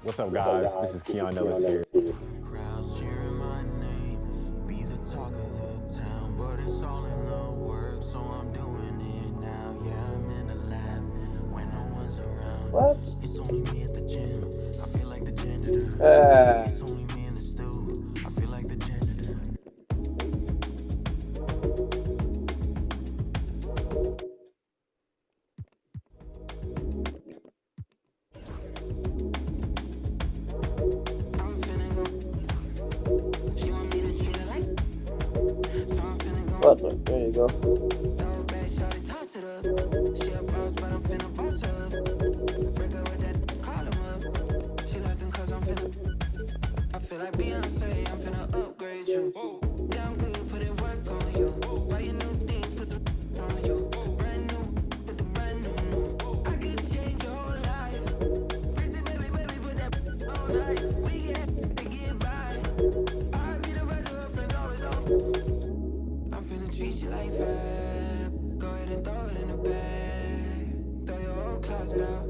What's up, guys? This is Keon Ellis here. Crowds cheering my name, be the talk of the town, but it's all in the work, so I'm doing it now. Yeah, I'm in the lab when no one's around. What? It's only me at the gym. I feel like the janitor. It's only me in the stew. I feel like the janitor. I'm finna go. She want me to treat her like. So I'm finna go. Butler, there you go. Throw back, shawty, toss it up. She a boss, but I'm finna boss up. Break her with that, call him up. She left him cause I'm finna. I feel like Beyonce, I'm finna upgrade you. Yeah, I'm good, put in work on you. Buy you new things, put some on you. Brand new, put the brand new. I could change your whole life. Listen, baby, put that on ice. We get by. I be the version her friends always off. I'm finna treat you like fab. Go ahead and throw it in the bag. Throw your whole closet out.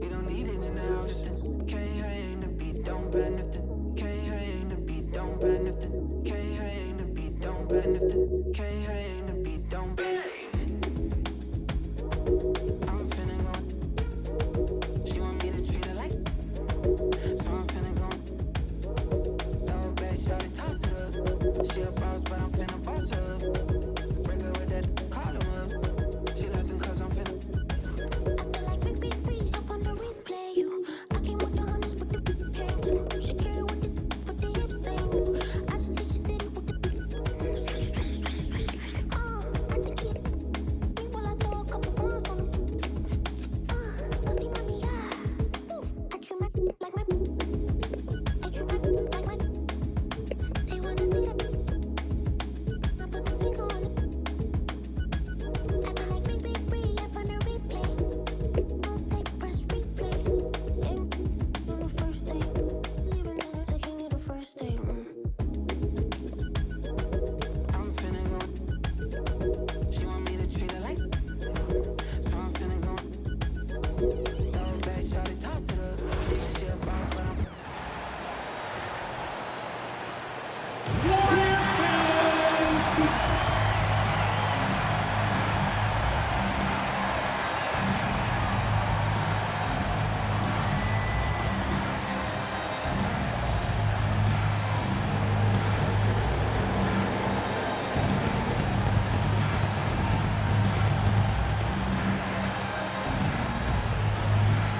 We don't need it in the house. If the can't hang the beat, don't bend. If the can't hang the beat, don't bend. If the can't hang the beat, don't bend. If the can't hang the beat, don't bend. I'm finna go. She want me to treat her like. So I'm finna go. Throw it back, shawty, toss it up. She a boss, but I'm finna boss up. Break her with that, call him up. She left him cause I'm finna. I feel like free up on the replay. I came with the hundreds with the came through. She carry with the hips ain't new. I just hit your city with the I think he me while I throw a couple ones on him. Sassy mommy, yeah. I treat my like my. I treat my like my. They wanna see that. I put the finger on it. I feel like free up on the replay. Don't take press replay. Ain't on the first day. Leaving niggas like he need a first day. I'm finna go. She want me to treat her like. So I'm finna go. Throw it back, shawty, toss it up. She a boss, but I'm.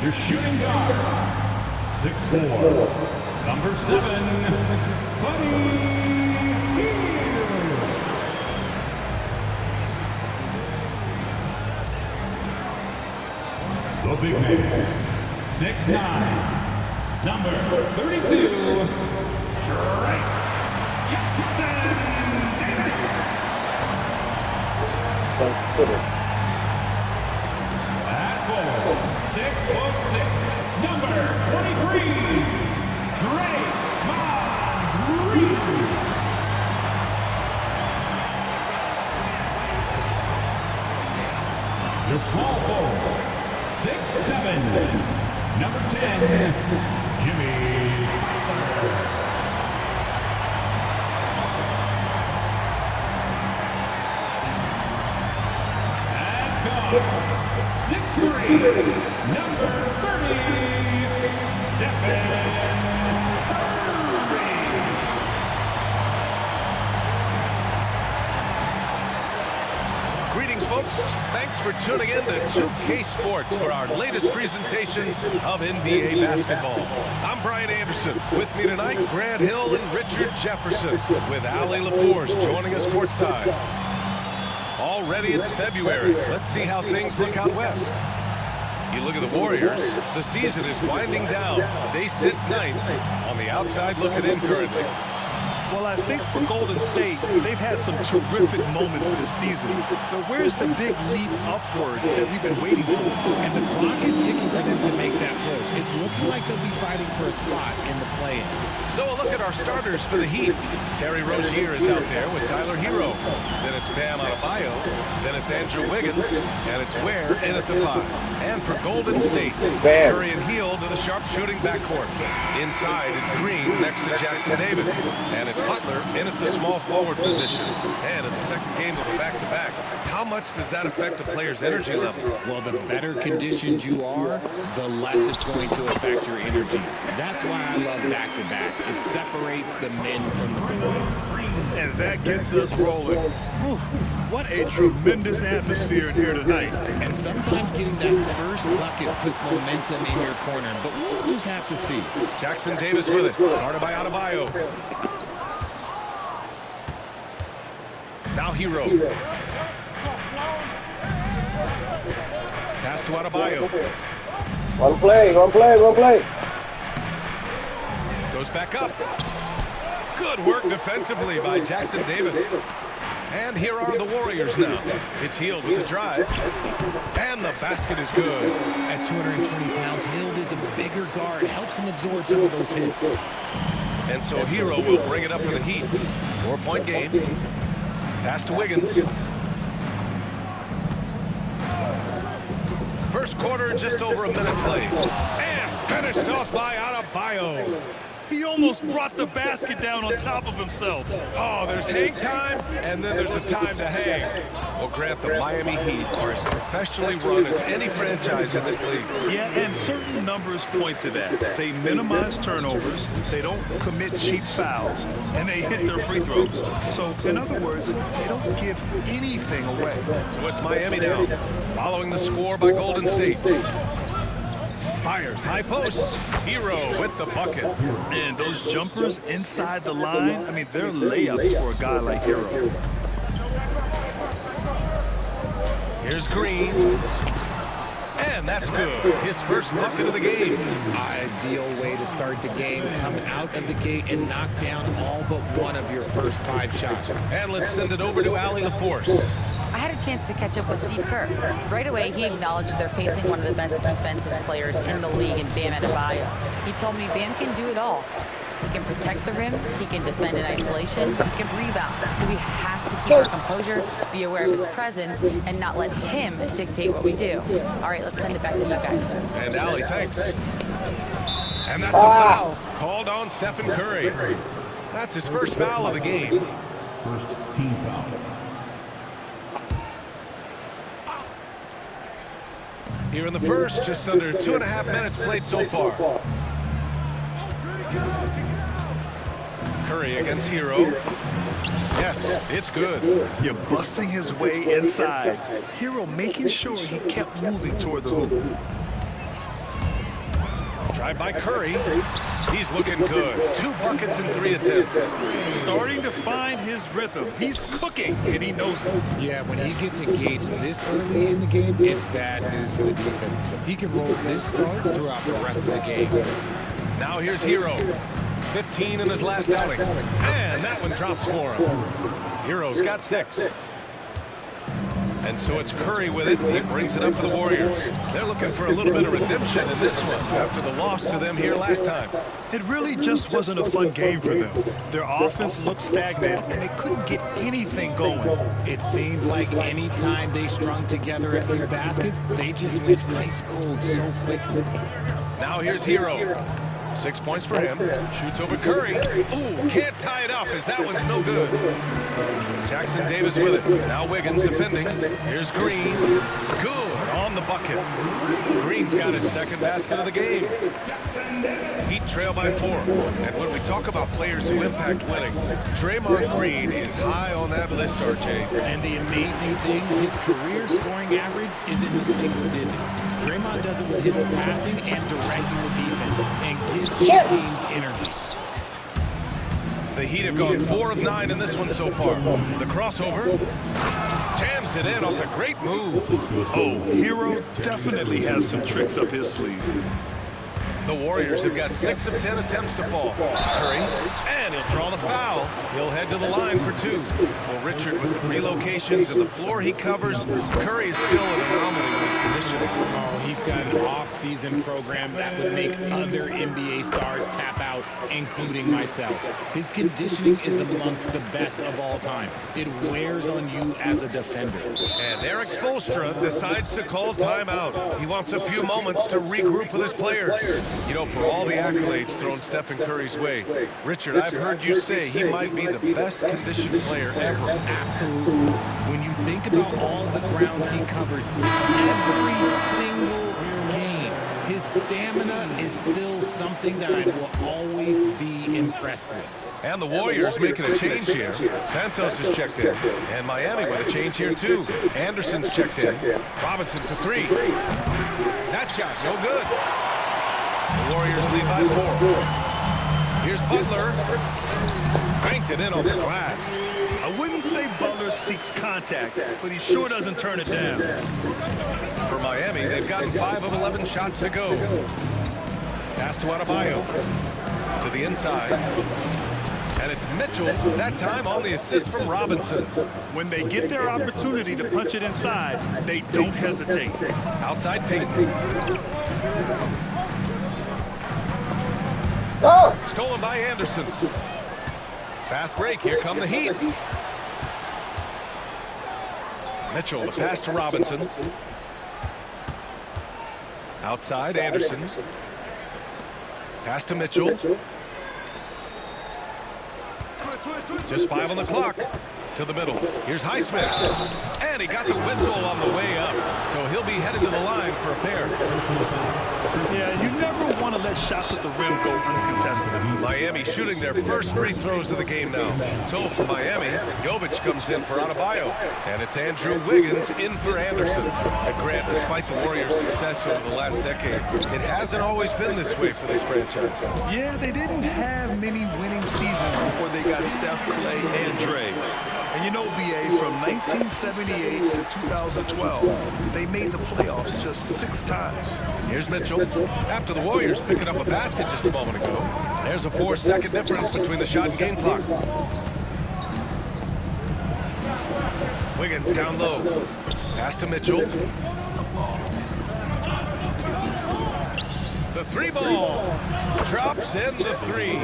Your shooting guard, 6'4", number 7, Buddy Hield. The big man, 6'9", number 32, Drake Jackson Davis. So Twitter. At 6'6", number 23, Drake Magritte. Your small forward, 6'7", number 10, Jimmy Butler. At guard, 6'3", number 30, Stephen Curry. Greetings, folks. Thanks for tuning in to 2K Sports for our latest presentation of NBA basketball. I'm Brian Anderson. With me tonight, Grant Hill and Richard Jefferson, with Ali LaForce joining us courtside. Already it's February. Let's see how things look out west. You look at the Warriors, the season is winding down. They sit ninth on the outside looking in currently. Well, I think for Golden State, they've had some terrific moments this season. But where's the big leap upward that we've been waiting for? And the clock is ticking for them to make that push. It's looking like they'll be fighting for a spot in the play-in. So a look at our starters for the Heat. Terry Rozier is out there with Tyler Hero. Then it's Bam Adebayo. Then it's Andrew Wiggins. And it's Ware in at the 5. And for Golden State, Curry and Hield to the sharpshooting backcourt. Inside, it's Green next to Jackson Davis. And it's Butler in at the small forward position. And in the second game of a back-to-back, how much does that affect a player's energy level? Well, the better conditioned you are, the less it's going to affect your energy. That's why I love back-to-backs. It separates the men from the boys. And that gets us rolling. Whew, what a tremendous atmosphere in here tonight. And sometimes getting that first bucket puts momentum in your corner, but we'll just have to see. Jackson Davis with it, guarded by Adebayo. Now Hero. Pass to Adebayo. One play. Goes back up. Good work defensively by Jackson Davis. And here are the Warriors now. It's Hield with the drive. And the basket is good. At 220 pounds, Hield is a bigger guard. Helps him absorb some of those hits. And so Hero will bring it up for the Heat. 4-point game. Pass to Wiggins. First quarter, just over a minute played. And finished off by Adebayo. He almost brought the basket down on top of himself. Oh, there's hang time, and then there's a time to hang. Well, Grant, the Miami Heat are as professionally run as any franchise in this league. Yeah, and certain numbers point to that. They minimize turnovers, they don't commit cheap fouls, and they hit their free throws. So, in other words, they don't give anything away. So it's Miami now, following the score by Golden State. Fires, high post. Hero with the bucket. And those jumpers inside the line, I mean, they're layups for a guy like Hero. Here's Green. And that's good. His first bucket of the game. Ideal way to start the game. Come out of the gate and knock down all but one of your first 5 shots. And let's send it over to Allie LaForce. I had a chance to catch up with Steve Kerr. Right away, he acknowledged they're facing one of the best defensive players in the league in Bam Adebayo. He told me Bam can do it all. He can protect the rim, he can defend in isolation, he can rebound. So we have to keep our composure, be aware of his presence, and not let him dictate what we do. All right, let's send it back to you guys. And Allie, thanks. And that's a foul called on Stephen Curry. That's his first foul of the game. First team foul. Here in the first, just under 2.5 minutes played so far. Curry against Hero. Yes, it's good. You're busting his way inside. Hero making sure he kept moving toward the hoop. Tried by Curry. He's looking good. 2 buckets in 3 attempts. Starting to find his rhythm. He's cooking, and he knows it. Yeah, when he gets engaged this early in the game, it's bad news for the defense. He can roll this start throughout the rest of the game. Now here's Hero. 15 in his last outing. And that one drops for him. Hero's got 6. And so it's Curry with it. He brings it up for the Warriors. They're looking for a little bit of redemption in this one after the loss to them here last time. It really just wasn't a fun game for them. Their offense looked stagnant, and they couldn't get anything going. It seemed like any time they strung together a few baskets, they just went ice cold so quickly. Now here's Hero. 6 points for him. Shoots over Curry. Ooh, can't tie it up as that one's no good. Jackson Davis with it. Now Wiggins defending. Here's Green. Good on the bucket. Green's got his second basket of the game. Heat trail by 4. And when we talk about players who impact winning, Draymond Green is high on that list, RJ. And the amazing thing, his career scoring average is in the single digits. Draymond does it with his passing and directing the defense and gives his teams energy. The Heat have gone 4 of 9 in this one so far. The crossover. Jams it in off a great move. Oh, Hero definitely has some tricks up his sleeve. The Warriors have got 6 of 10 attempts to fall. Curry, and he'll draw the foul. He'll head to the line for 2. Well, Richard, with the relocations and the floor he covers, Curry is still an anomaly with his conditioning. Oh, he's got an off-season program that would make other NBA stars tap out, including myself. His conditioning is amongst the best of all time. It wears on you as a defender. And Eric Spoelstra decides to call timeout. He wants a few moments to regroup with his players. You know, for all the accolades thrown Stephen Curry's way, Richard, I've heard you say he might be the best conditioned player ever. Absolutely. When you think about all the ground he covers every single game, his stamina is still something that I will always be impressed with. And the Warriors making a change here. Santos is checked in. And Miami with a change here too. Anderson's checked in. Robinson for three. That shot, no good. The Warriors lead by 4. Here's Butler. Banked it in off the glass. I wouldn't say Butler seeks contact, but he sure doesn't turn it down. For Miami, they've gotten 5 of 11 shots to go. Pass to Adebayo. To the inside. And it's Mitchell, that time on the assist from Robinson. When they get their opportunity to punch it inside, they don't hesitate. Outside Payton. Oh! Stolen by Anderson. Fast break, here come the Heat. Mitchell, the pass to Robinson. Outside, Anderson. Pass to Mitchell. Just 5 on the clock. To the middle. Here's Highsmith. And he got the whistle on the way up. So he'll be headed to the line for a pair. Yeah, you never want to let shots at the rim go uncontested. Miami shooting their first free throws of the game now. So for Miami, Jovic comes in for Adebayo. And it's Andrew Wiggins in for Anderson. And Grant, despite the Warriors' success over the last decade, it hasn't always been this way for this franchise. Yeah, they didn't have many winning seasons before they got Steph, Clay, and Dre. And you know, BA, from 1978 to 2012, they made the playoffs just 6 times. Here's Mitchell. After the Warriors picking up a basket just a moment ago. There's a 4-second difference between the shot and game clock. Wiggins down low. Pass to Mitchell. The 3 ball. Drops in the 3.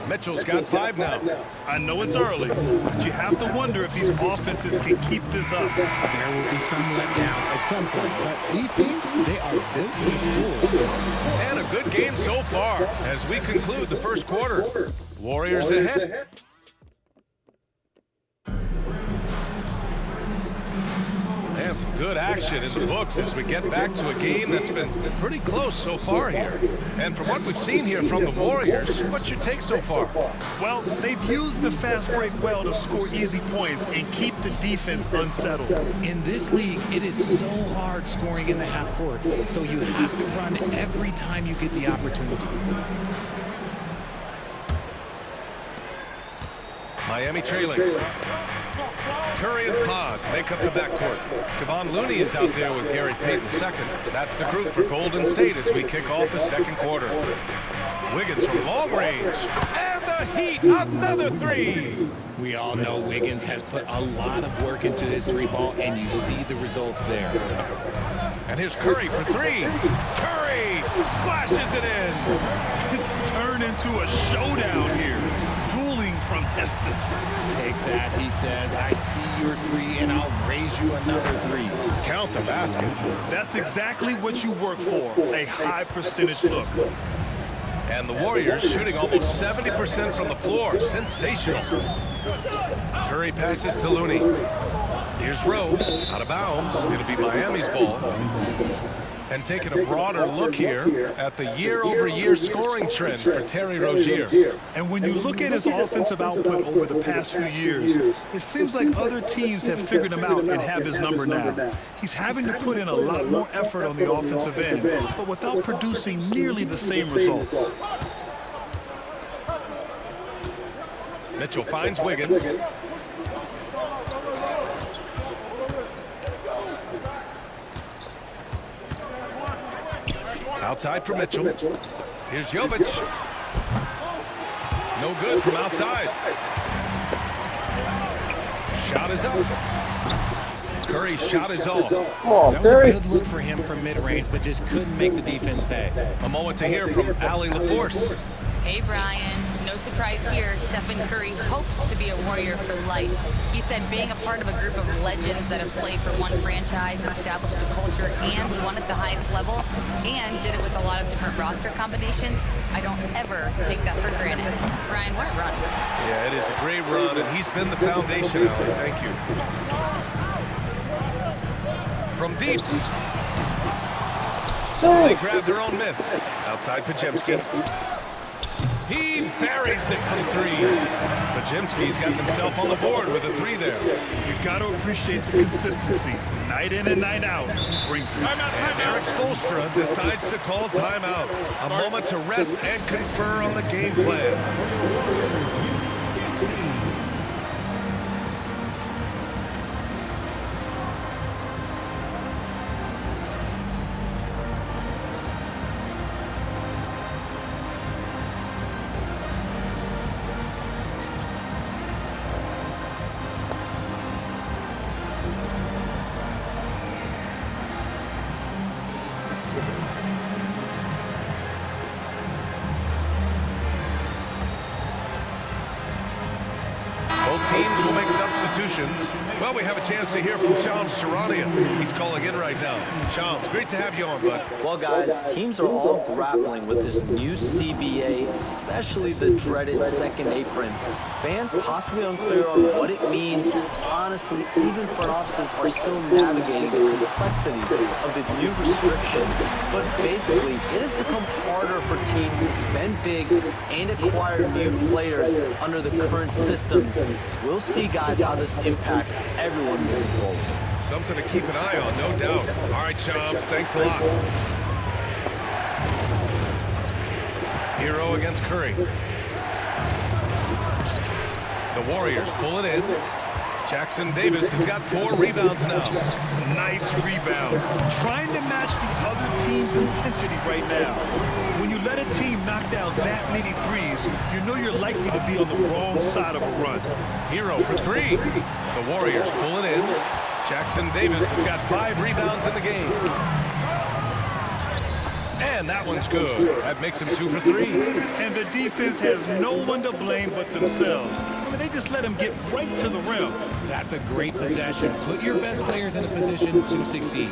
Mitchell's got 5 now. I know it's early, but you have to wonder if these offenses can keep this up. There will be some letdown at some point, but these teams, they are built to score. And a good game so far as we conclude the first quarter. Warriors ahead. And some good action in the books as we get back to a game that's been pretty close so far here. And from what we've seen here from the Warriors, what's your take so far? Well, they've used the fast break well to score easy points and keep the defense unsettled. In this league, it is so hard scoring in the half court, so you have to run every time you get the opportunity. Miami trailing. Curry and Pods make up the backcourt. Kevon Looney is out there with Gary Payton II. That's the group for Golden State as we kick off the second quarter. Wiggins from long range. And the Heat, another 3. We all know Wiggins has put a lot of work into his 3-ball, and you see the results there. And here's Curry for 3. Curry splashes it in. It's turned into a showdown here. Dueling from distance. Take that, he says. I see your 3, and I'll raise you another 3. Count the basket. That's exactly what you work for, a high percentage look. And the Warriors shooting almost 70% from the floor. Sensational. Curry passes to Looney. Here's Rowe, out of bounds. It'll be Miami's ball. And taking a broader look here at the year-over-year scoring trend for Terry Rozier. And when you look at his offensive output over the past few years, it seems like other teams have figured him out and have his number now. He's having to put in a lot more effort on the offensive end, but without producing nearly the same results. Mitchell finds Wiggins. Outside for Mitchell. Here's Jovic. No good from outside. Shot is up. Curry's shot is off. Come on, That was a Curry. good look for him from mid-range, but just couldn't make the defense pay. A moment to hear from Allie LaForce. Hey, Brian. No surprise here. Stephen Curry hopes to be a Warrior for life. He said being a part of a group of legends that have played for one franchise, established a culture, and won at the highest level, and did it with a lot of different roster combinations, I don't ever take that for granted. Brian, what a run. Yeah, it is a great run, and he's been the foundation, Allie. Thank you. From deep. They grab their own miss. Outside Pajemski. He buries it from three. Pajemski's got himself on the board with a three there. You got to appreciate the consistency. Night in and night out. He brings it. And Eric Spoelstra decides to call timeout. A moment to rest and confer on the game plan. Both teams will make substitutions. Well, we have a chance to hear from Shams Charania. He's calling in right now. Shams, great to have you on, bud. Well, guys, teams are all grappling with this new CBA, especially the dreaded second apron. Fans possibly unclear on what it means. Honestly, even front offices are still navigating the complexities of the new restrictions. But basically, it has become harder for teams to spend big and acquire new players under the current systems. We'll see, guys, how this impacts everyone moving forward. Something to keep an eye on, no doubt. All right, Shams, thanks a lot. Hero against Curry. The Warriors pull it in. Jackson Davis has got 4 rebounds now. Nice rebound. Trying to match the other team's intensity right now. When you let a team knock down that many threes, you know you're likely to be on the wrong side of a run. Hero for 3. The Warriors pull it in. Jackson Davis has got 5 rebounds in the game. And that one's good. That makes him 2 for 3. And the defense has no one to blame but themselves. I mean, they just let him get right to the rim. That's a great possession. Put your best players in a position to succeed.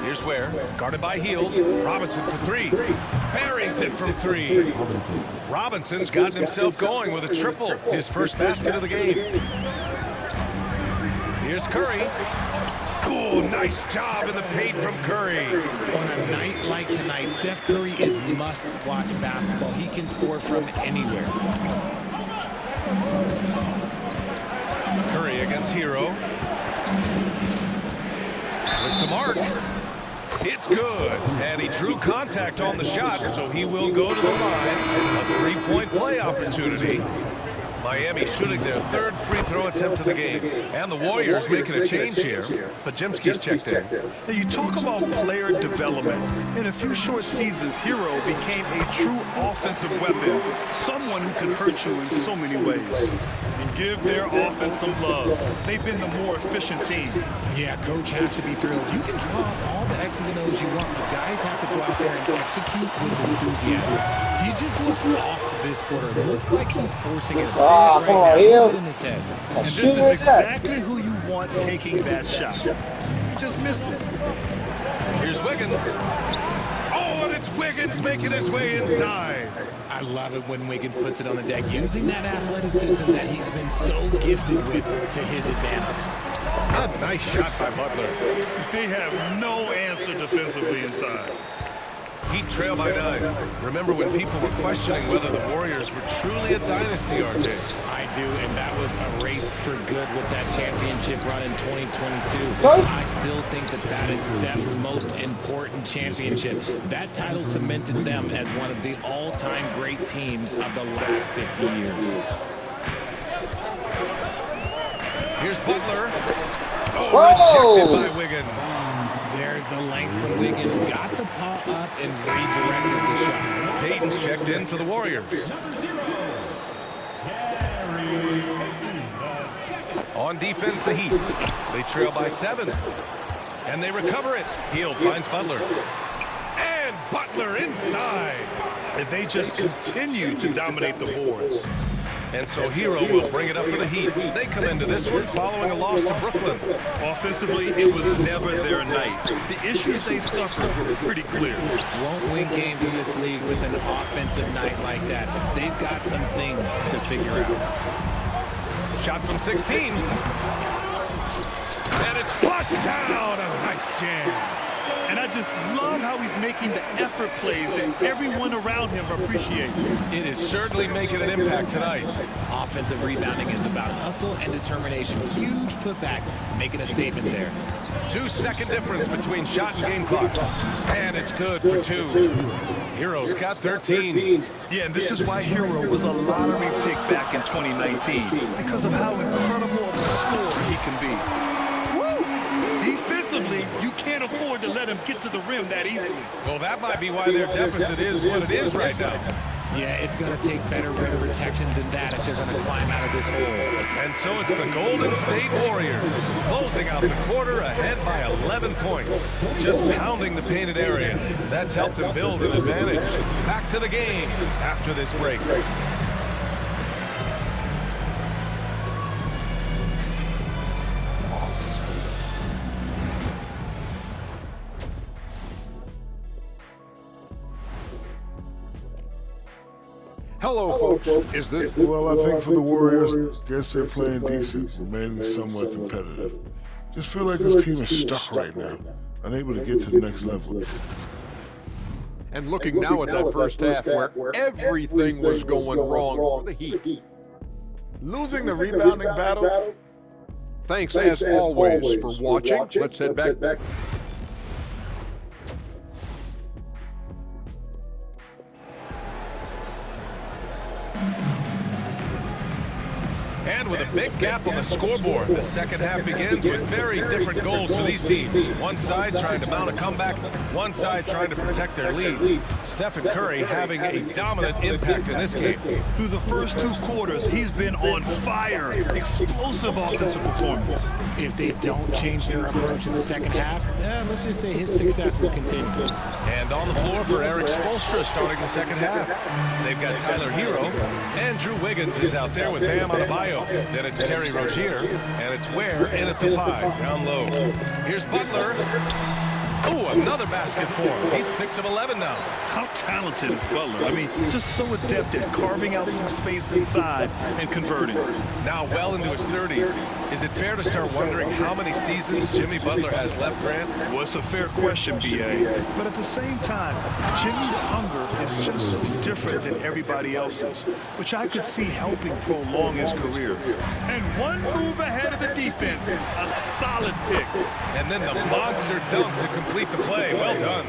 Here's where, guarded by Hield. Robinson for 3. Buries it from 3. Robinson's gotten himself going with a triple. His first basket of the game. Here's Curry. Oh, nice job in the paint from Curry. On a night like tonight, Steph Curry is must-watch basketball. He can score from anywhere. Curry against Hero. With some arc. It's good. And he drew contact on the shot, so he will go to the line. A 3-point play opportunity. Miami shooting their 3rd free throw attempt of the game. And the Warriors making a change here. Pajemski's checked in. Now, you talk about player development. In a few short seasons, Hero became a true offensive weapon. Someone who can hurt you in so many ways. And give their offense some love. They've been the more efficient team. Yeah, coach has to be thrilled. You can draw up all the X's and O's you want, but guys have to go out there and execute with enthusiasm. He just looks off this quarter. It looks like he's forcing it right now in his head. And this is exactly who you want taking that shot. He just missed it. Here's Wiggins. Oh, and it's Wiggins making his way inside. I love it when Wiggins puts it on the deck, using that athleticism that he's been so gifted with to his advantage. A nice shot by Butler. They have no answer defensively inside. Heat trail by 9. Remember when people were questioning whether the Warriors were truly a dynasty, RJ? I do, and that was erased for good with that championship run in 2022. I still think that is Steph's most important championship. That title cemented them as one of the all-time great teams of the last 50 years. Here's Butler. Oh, rejected by Wiggins. There's the length from Wiggins. Got the paw up and redirected the shot. Payton's checked in for the Warriors. On defense, the Heat. They trail by 7. And they recover it. Hield finds Butler. And Butler inside. And they just continue to dominate the boards. And so Hero will bring it up for the Heat. They come into this one following a loss to Brooklyn. Offensively, it was never their night. The issues they suffered were pretty clear. Won't win games in this league with an offensive night like that. They've got some things to figure out. Shot from 16. And it's flushed down. A nice jam. And I just love how he's making the effort plays that everyone around him appreciates. It is certainly making an impact tonight. Offensive rebounding is about hustle and determination. Huge putback, making a statement there. 2-second difference between shot and game clock. And it's good for 2. Hero's got 13. Yeah, and this is why Hero was a lottery pick back in 2019, because of how incredible of a scorer he can be. Defensively, you can't afford to let him get to the rim that easily. Well, that might be why their deficit is what it is right now. Yeah, it's going to take better rim protection than that if they're going to climb out of this hole. And so it's the Golden State Warriors closing out the quarter ahead by 11 points. Just pounding the painted area. That's helped them build an advantage. Back to the game after this break. Hello, folks. Is this? Well, I think for the Warriors, guess they're playing decent, remaining somewhat competitive. Just feel like this team is stuck right now, unable to get to the next level. And looking now at that first half where everything was going wrong for the Heat. Losing the rebounding battle? Thanks as always for watching. Let's head back. And with a big gap on the scoreboard, the second half begins with very different goals for these teams. One side trying to mount a comeback, one side trying to protect their lead. Stephen Curry having a dominant impact in this game. Through the first 2 quarters, he's been on fire. Explosive offensive performance. If they don't change their approach in the second half, let's just say his success will continue. And on the floor for Eric Spoelstra starting the second half. They've got Tyler Hero. Andrew Wiggins is out there with Bam Adebayo. Then it's Terry Rozier, and it's Ware in at the 5, down low. Here's Butler. Ooh, another basket for him. He's 6 of 11 now. How talented is Butler? I mean, just so adept at carving out some space inside and converting. Now well into his 30s. Is it fair to start wondering how many seasons Jimmy Butler has left, Grant? Well, it's a fair question, B.A. But at the same time, Jimmy's hunger is just so different than everybody else's, which I could see helping prolong his career. And one move ahead of the defense, a solid pick. And then the monster dunk to complete the play. Well done.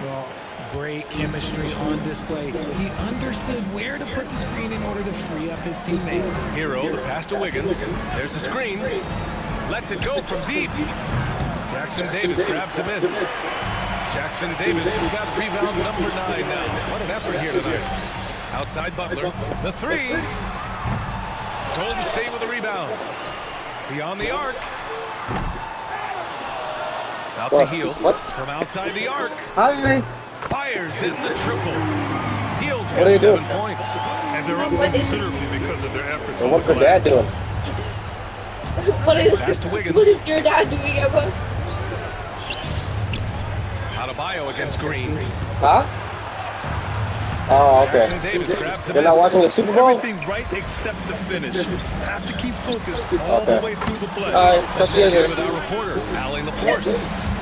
Well, great chemistry on display. He understood where to put the screen in order to free up his teammate. Hero, the pass to Wiggins. There's a screen. Lets it go from deep. Jackson Davis grabs a miss. Jackson Davis has got rebound number 9 now. What an effort here tonight. Outside Butler. The 3. Golden State with the rebound. Beyond the arc. Out to Hield. From outside the arc. Hi. Fires in the triple. Hield's What are you got 7 doing? points. And they're up considerably because of their efforts. And what's your dad doing? Pass to Wiggins. What is your dad doing, Emma? Adebayo against Green. Huh? Oh, okay. Jackson Davis grabs the You're not miss. watching the Super Bowl? Everything right except the finish. Have to keep focused all the way through the play. All right, talk to you later. With our reporter, Allie LaForce.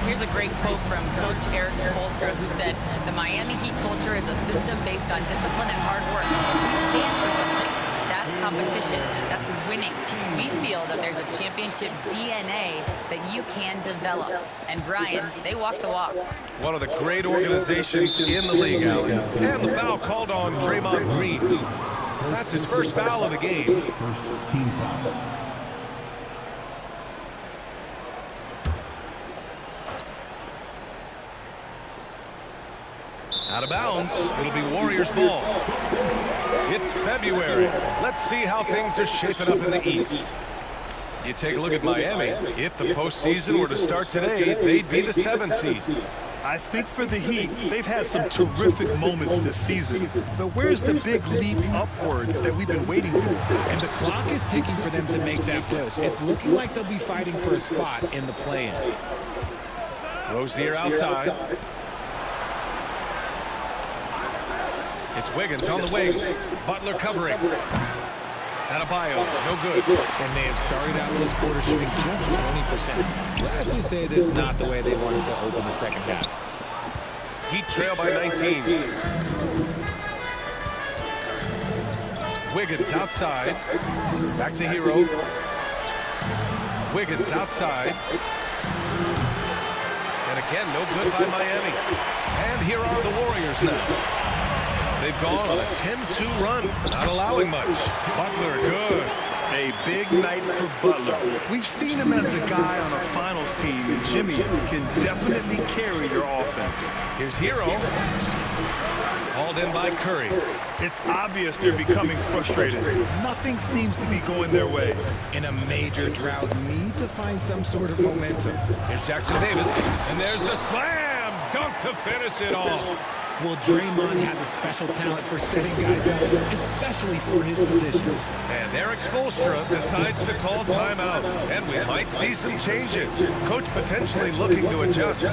Here's a great quote from Coach Eric Spoelstra, who said, "The Miami Heat culture is a system based on discipline and hard work. We stand for something. That's competition. That's winning. We feel that there's a championship DNA that you can develop." And Brian, they walk the walk. One of the great organizations in the league, Allie. And the foul called on Draymond Green. That's his first foul of the game. First team foul. Out of bounds. It'll be Warriors ball. It's February. Let's see how things are shaping up in the East. You take a look at Miami. If the postseason were to start today, they'd be the 7th seed. I think for the Heat, they've had some terrific moments this season. But where's the big leap upward that we've been waiting for? And the clock is ticking for them to make that push. It's looking like they'll be fighting for a spot in the play-in. Rozier outside. It's Wiggins on the wing. Butler covering. Adebayo, no good. And they have started out this quarter shooting just 20%. Let's just say this is not the way they wanted to open the second half. Heat trail by 19. Wiggins outside. Back to Hero. Wiggins outside. And again, no good by Miami. And here are the Warriors now. They've gone on a 10-2 run, not allowing much. Butler, good. A big night for Butler. We've seen him as the guy on a finals team, and Jimmy can definitely carry your offense. Here's Hero. Hauled in by Curry. It's obvious they're becoming frustrated. Nothing seems to be going their way. In a major drought, need to find some sort of momentum. Here's Jackson Davis, and there's the slam dunk to finish it off. Well, Draymond has a special talent for setting guys up, especially for his position. And Eric Spoelstra decides to call timeout, and we might see some changes. Coach potentially looking to adjust.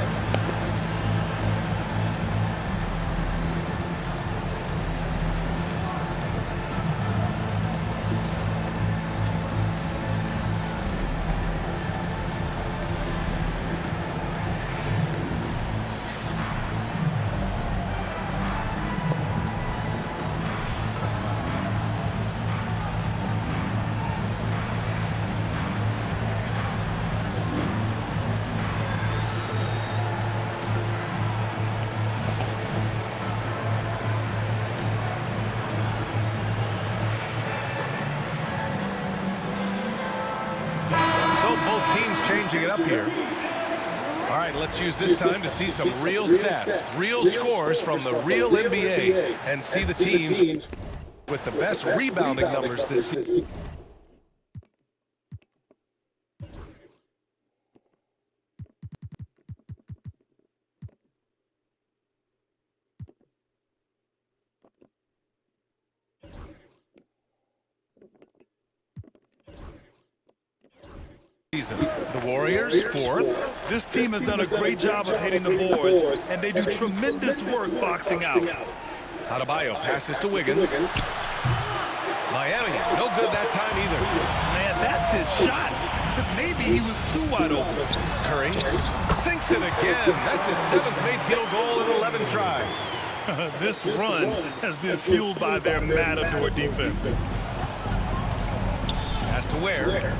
Changing it up here. All right, let's use this time to see some real stats, real scores from the real NBA, and see the teams with the best rebounding numbers this season. The Warriors, 4th. This team has done a great job of hitting the boards, and they do tremendous work boxing out. Adebayo passes to Wiggins. Miami, no good that time either. Man, that's his shot. Maybe he was too wide open. Curry sinks it again. That's his 7th made field goal in 11 tries. This run has been fueled by their matador defense. Pass to Ware.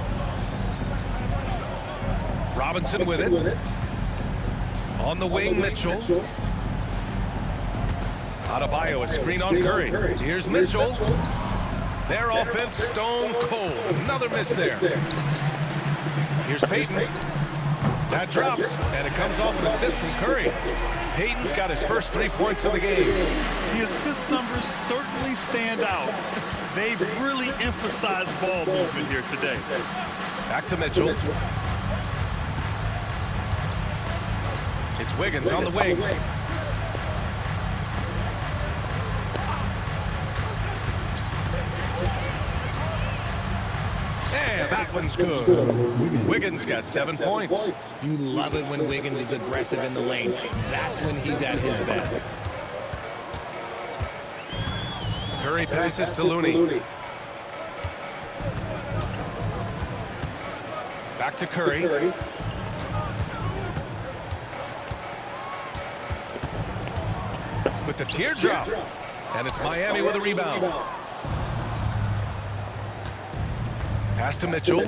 Robinson with it. On the wing, Mitchell. Adebayo, a screen on Curry. Here's Mitchell. Their offense stone cold. Another miss there. Here's Payton. That drops, and it comes off an assist from Curry. Payton's got his first 3 points of the game. The assist numbers certainly stand out. They've really emphasized ball movement here today. Back to Mitchell. It's Wiggins on the wing. And that one's good. Wiggins got 7 points. You love it when Wiggins is aggressive in the lane. That's when he's at his best. Curry passes to Looney. Back to Curry. With the teardrop. And it's Miami with a rebound. Pass to Mitchell.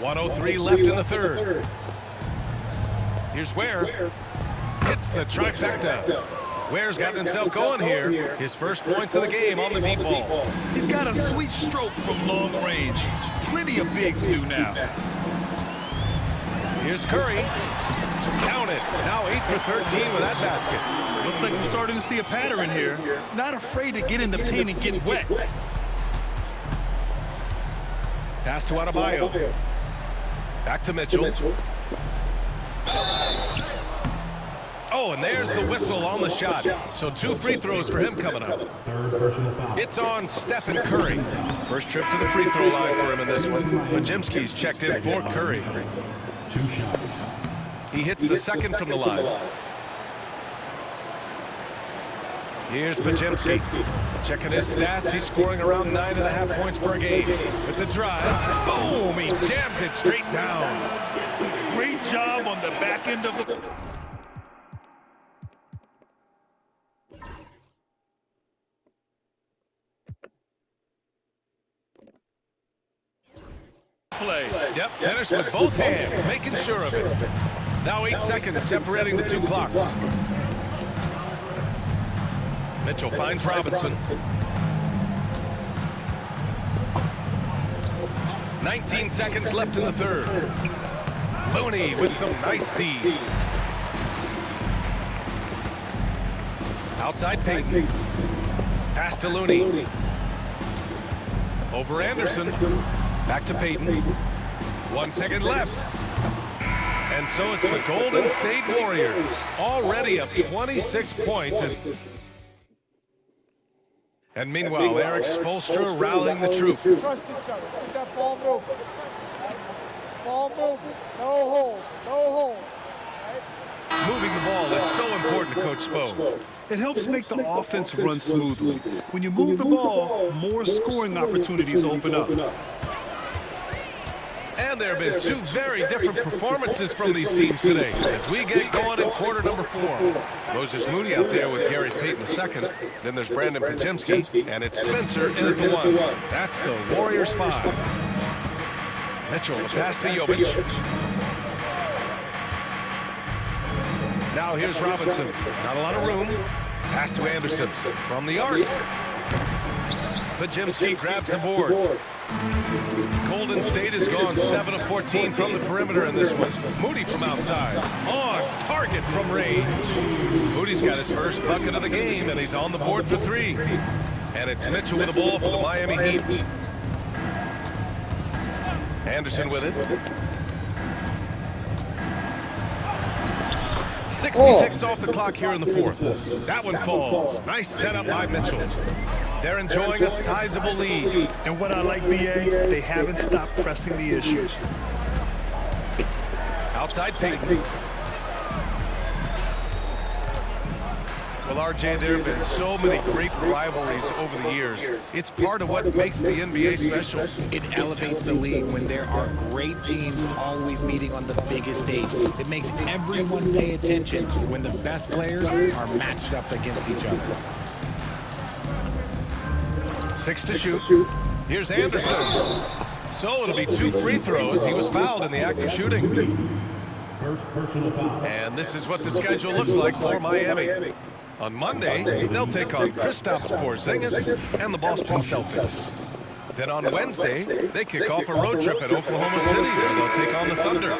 1:03 left in the third. Here's Ware. Hits the trifecta. Ware's gotten himself going here. His first points of the game on the deep ball. He's got a sweet stroke from long range. Plenty of bigs do now. Here's Curry. Count it. Now 8 for 13 with that basket. Looks like we're starting to see a pattern here. Not afraid to get in the paint and get wet. Pass to Adebayo. Back to Mitchell. Oh, and there's the whistle on the shot. So 2 free throws for him coming up. It's on Stephen Curry. First trip to the free throw line for him in this one. Majimski's checked in for Curry. 2 shots. He hits the second from the line. Here's Majimski. Checking his stats. He's scoring around 9.5 points per game. With the drive. Boom! He jams it straight down. Great job on the back end of the... play. Yep, finished with both hands, making sure of it. Now 8 seconds separating the 2 clocks. Mitchell finds Robinson. 19 seconds left in the third. Looney with some nice D. Outside Payton. Pass to Looney. Over Anderson. Back to Payton. 1 second left. And so it's the Golden State Warriors. Already up 26 points. And meanwhile, Eric Spoelstra rallying the troops. Trust each other. Let's keep that ball moving. Right? Ball moving. No holds. No holds. Right? Moving the ball is so important to Coach Spo. It helps make the offense run smoothly. When you move the ball, more scoring opportunities open up. And there have been 2 very different performances from these teams today as we get going in quarter number 4. Moses Moody out there with Gary Payton II. Then there's Brandon Majimski, and it's Spencer in at the 1. That's the Warriors 5. Mitchell, the pass to Jovic. Now here's Robinson. Not a lot of room. Pass to Anderson from the arc. Majimski grabs the board. Golden State has gone 7 of 14 from the perimeter in this one. Moody from outside. On target from range. Moody's got his first bucket of the game, and he's on the board for 3. And it's Mitchell with the ball for the Miami Heat. Anderson with it. 60 ticks off the clock here in the 4th. That one falls. Nice setup by Mitchell. They're enjoying a sizable lead. And what I like, BA, they haven't stopped pressing the issues. Outside Payton. Well, RJ, there have been so many great rivalries over the years. It's part of what makes the NBA special. It elevates the league when there are great teams always meeting on the biggest stage. It makes everyone pay attention when the best players are matched up against each other. 6 to shoot. Here's Anderson. So it'll be 2 free throws. He was fouled in the act of shooting. First personal foul. And this is what the schedule looks like for Miami. On Monday, they'll take on Kristaps Porzingis and the Boston Celtics. Then on Wednesday, they kick off a road trip at Oklahoma City, where they'll take on the Thunder.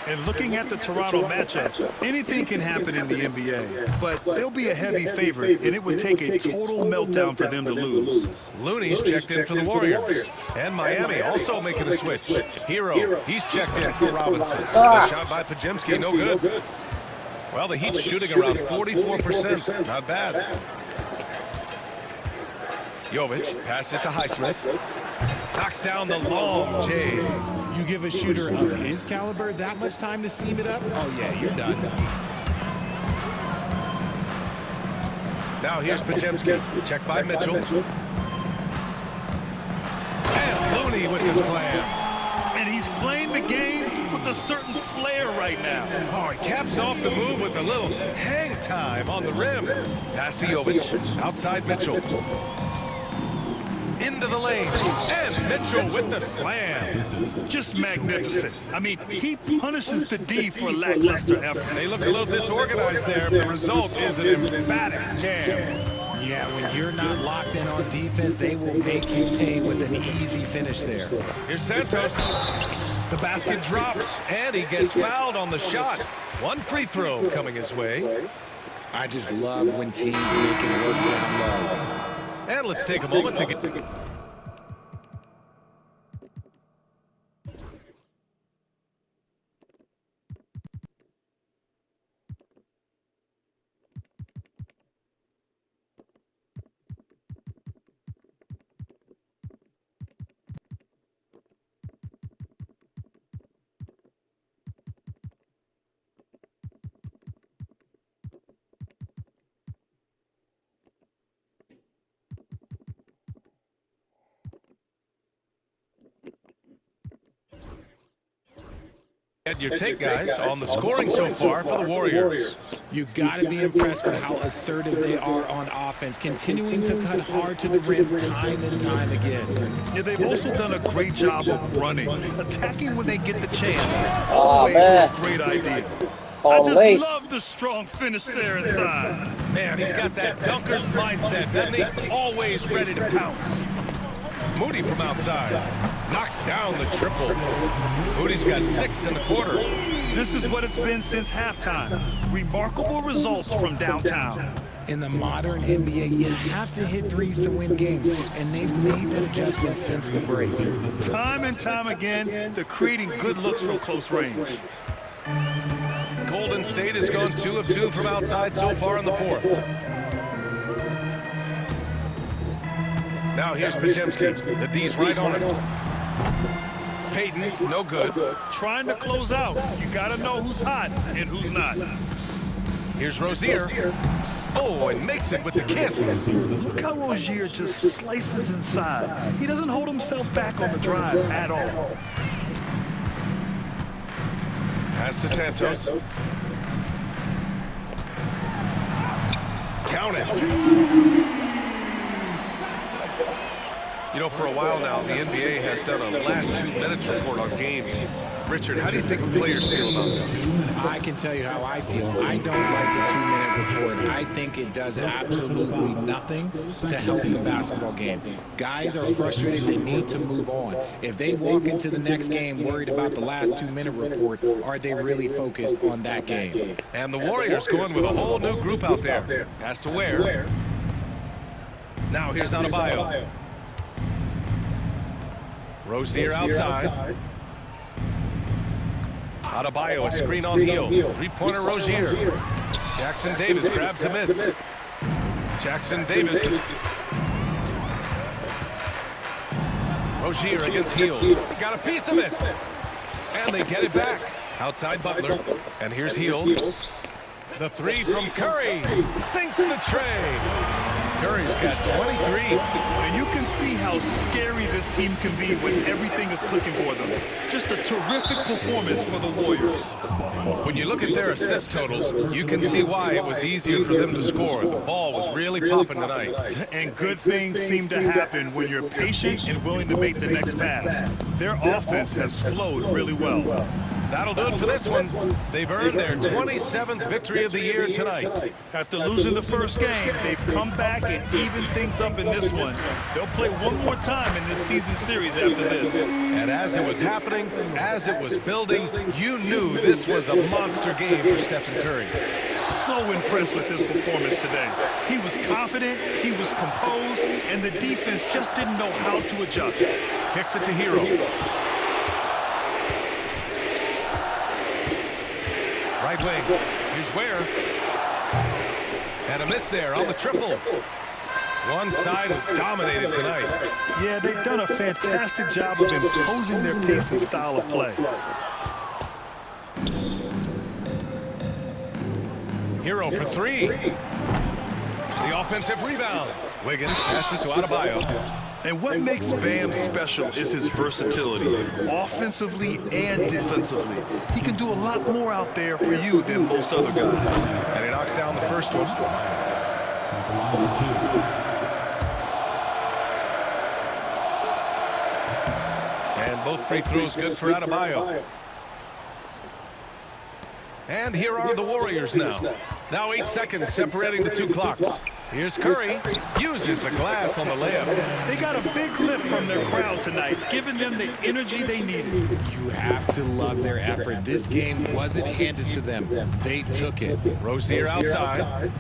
And looking at the Toronto matchup, anything can happen in the NBA, but they'll be a heavy favorite, and it would take a total meltdown for them to lose. Looney's checked in for the Warriors. And Miami also making a switch. Hero, he's checked in for Robinson. A shot by Majimski, no good. Well, the Heat's shooting around 44%. Not bad. Jovic passes to Highsmith. Knocks down the long J. You give a shooter of his caliber that much time to seam it up? Oh, yeah, you're done. Now here's Majimski. Checked by Mitchell. And Looney with the slam. And he's playing the game with a certain flair right now. Oh, he caps off the move with a little hang time on the rim. Pass to Jovic. Outside Mitchell. Into the lane, and Mitchell with the slam. Just magnificent. I mean, he punishes the D for lackluster effort. They look a little disorganized there, but the result is an emphatic jam. Yeah, when you're not locked in on defense, they will make you pay with an easy finish there. Here's Santos. The basket drops, and he gets fouled on the shot. 1 free throw coming his way. I just love when teams make it work down low. And let's take a moment to get... Get your take, guys, on the scoring so far for the Warriors. You got to be impressed with how assertive they are on offense, continuing to cut hard to the rim time and time again. Yeah, they've also done a great job of running, attacking when they get the chance. Oh, Always man. a great idea. Oh, I just late. love the strong finish there inside. Man, he's got that dunker's mindset, doesn't he? Always ready to pounce. Moody from outside knocks down the triple. Moody's got 6 in the quarter. This is what it's been since halftime. Remarkable results from downtown. In the modern NBA, you have to hit threes to win games, and they've made that adjustment since the break. Time and time again, they're creating good looks from close range. Golden State has gone 2 of 2 from outside so far in the fourth. Now here's Podziemski. The D's right on him. Payton, no good. Trying to close out. You got to know who's hot and who's not. Here's Rozier. Oh, and makes it with the kiss. Look how Rozier just slices inside. He doesn't hold himself back on the drive at all. Pass to Santos. Count it. You know, for a while now, the NBA has done a last 2 minutes report on games. Richard, how do you think the players feel about this? I can tell you how I feel. I don't like the 2-minute report. I think it does absolutely nothing to help the basketball game. Guys are frustrated. They need to move on. If they walk into the next game worried about the last 2-minute report, are they really focused on that game? And the Warriors going with a whole new group out there. Pass to Ware. Now here's Adebayo. Rozier outside. Adebayo, a screen on heel. 3-pointer Rozier. Jackson Davis grabs a miss. Jackson Davis is... Rozier against Heel. Got a piece of it. And they get it back. Outside Butler. And here's Heel. The 3 from Curry. Sinks the tray. Curry's got 23. And you can see how scary this team can be when everything is clicking for them. Just a terrific performance for the Warriors. When you look at their assist totals, you can see why it was easier for them to score. The ball was really popping tonight. And good things seem to happen when you're patient and willing to make the next pass. Their offense has flowed really well. That'll do it for this one. They've earned their 27th victory of the year tonight. After losing the first game, they've come back and evened things up in this one. They'll play one more time in this season series after this. And as it was happening, as it was building, you knew this was a monster game for Stephen Curry. So impressed with his performance today. He was confident, he was composed, and the defense just didn't know how to adjust. Kicks it to Hero. Right wing. Here's Ware. And a miss there on the triple. One side is dominated tonight. Yeah, they've done a fantastic job of imposing their pace and style of play. Hero for 3. The offensive rebound. Wiggins passes to Adebayo. And what makes Bam special is his versatility, offensively and defensively. He can do a lot more out there for you than most other guys. And he knocks down the first one. And both free throws good for Adebayo. And here are the Warriors now. Now 8 seconds separating the 2 clocks. Here's Curry. Uses the glass on the layup. They got a big lift from their crowd tonight, giving them the energy they needed. You have to love their effort. This game wasn't handed to them. They took it. Rozier outside.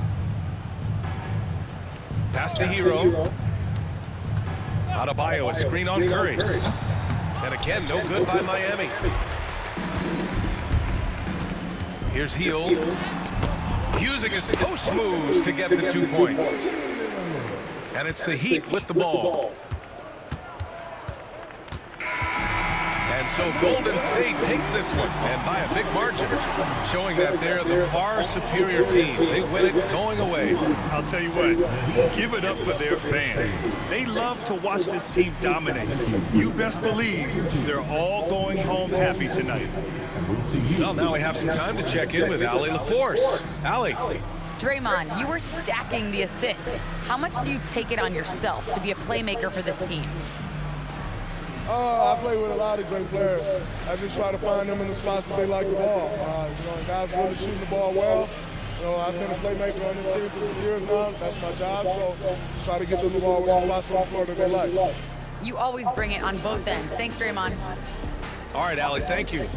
Pass to Hero. Adebayo, a screen on Curry. And again, no good by Miami. Here's Heel. Using his post moves to get the 2 points. And it's the Heat with the ball. And And so Golden State takes this one, and by a big margin, showing that they're the far superior team. They win it going away. I'll tell you what, give it up for their fans. They love to watch this team dominate. You best believe they're all going home happy tonight. Well, now we have some time to check in with Allie LaForce. Allie. Draymond, you were stacking the assists. How much do you take it on yourself to be a playmaker for this team? I play with a lot of great players. I just try to find them in the spots that they like the ball. Guys really shooting the ball well. I've been a playmaker on this team for some years now. That's my job, so just try to get them the ball in the spots on the floor that they like. You always bring it on both ends. Thanks, Draymond. All right, Allie, thank you.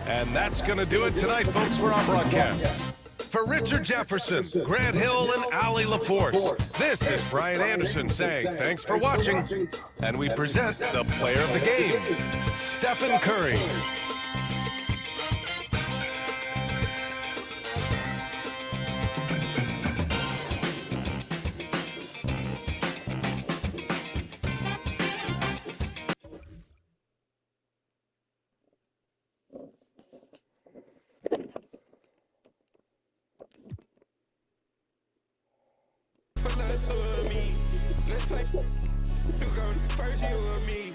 And that's going to do it tonight, folks, for our broadcast. For Richard Jefferson, Grant Hill, and Allie LaForce, this is Brian Anderson saying thanks for watching. And we present the player of the game, Stephen Curry. Let's fight. You go first, you or me.